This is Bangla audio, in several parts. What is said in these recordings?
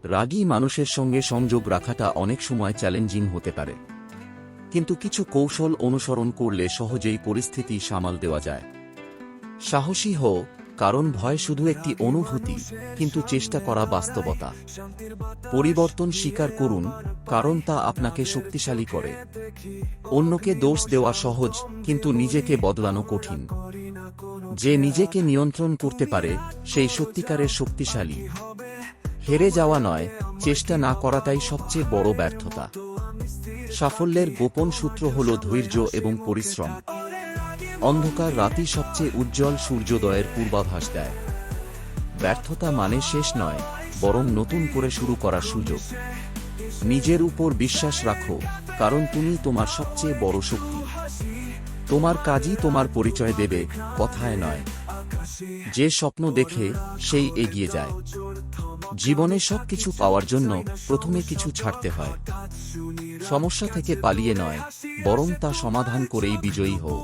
রাগী মানুষের সঙ্গে সংযোগ রাখাটা অনেক সময় চ্যালেঞ্জিং হতে পারে, কিন্তু কিছু কৌশল অনুসরণ করলে সহজেই পরিস্থিতি সামাল দেওয়া যায়। সাহসী হও, কারণ ভয় শুধু একটি অনুভূতি, কিন্তু চেষ্টা করা বাস্তবতা। পরিবর্তন স্বীকার করুন, কারণ তা আপনাকে শক্তিশালী করে। অন্যকে দোষ দেওয়া সহজ, কিন্তু নিজেকে বদলানো কঠিন। যে নিজেকে নিয়ন্ত্রণ করতে পারে, সেই সত্যিকারের শক্তিশালী। হেরে যাওয়া নয়, চেষ্টা না করাটাই সবচেয়ে বড় ব্যর্থতা। সাফল্যের গোপন সূত্র হল ধৈর্য এবং পরিশ্রম। অন্ধকার রাতই সবচেয়ে উজ্জ্বল সূর্যোদয়ের পূর্বাভাস দেয়। ব্যর্থতা মানে শেষ নয়, বরং নতুন করে শুরু করার সুযোগ। নিজের উপর বিশ্বাস রাখো, কারণ তুমি তোমার সবচেয়ে বড় শক্তি। তোমার কাজই তোমার পরিচয় দেবে, কথায় নয়। যে স্বপ্ন দেখে, সেই এগিয়ে যায়। জীবনে সবকিছু পাওয়ার জন্য প্রথমে কিছু ছাড়তে হয়। সমস্যা থেকে পালিয়ে নয়, বরং তা সমাধান করেই বিজয়ী হও।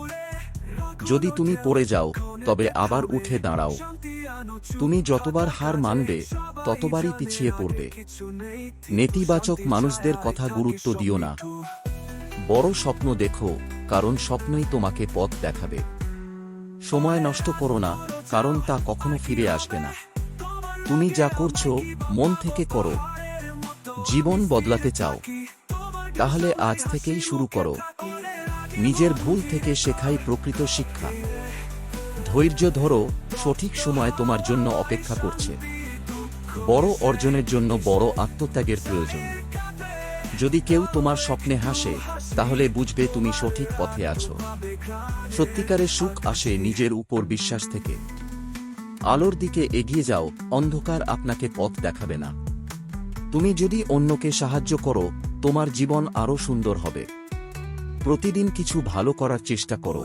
যদি তুমি পড়ে যাও, তবে আবার উঠে দাঁড়াও। তুমি যতবার হার মানবে, ততবারই পিছিয়ে পড়বে। নেতিবাচক মানুষদের কথা গুরুত্ব দিও না। বড় স্বপ্ন দেখো, কারণ স্বপ্নই তোমাকে পথ দেখাবে। সময় নষ্ট করো না, কারণ তা কখনো ফিরে আসবে না। তুমি যা করছো, মন থেকে করো। জীবন বদলাতে চাও? তাহলে আজ থেকেই শুরু করো। নিজের ভুল থেকে শেখাই প্রকৃত শিক্ষা। ধৈর্য ধরো, সঠিক সময় তোমার জন্য অপেক্ষা করছে। বড় অর্জনের জন্য বড় আত্মত্যাগের প্রয়োজন। যদি কেউ তোমার স্বপ্নে হাসে, তাহলে বুঝবে তুমি সঠিক পথে আছো। সত্যিকারের সুখ আসে নিজের উপর বিশ্বাস থেকে। আলোর দিকে এগিয়ে যাও, অন্ধকার আপনাকে পথ দেখাবে না। তুমি যদি অন্যকে সাহায্য করো, তোমার জীবন আরও সুন্দর হবে। প্রতিদিন কিছু ভালো করার চেষ্টা করো।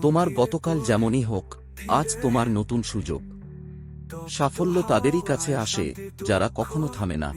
তোমার গতকাল যেমনই হোক, আজ তোমার নতুন সুযোগ। সাফল্য তাদেরই কাছে আসে, যারা কখনো থামে না।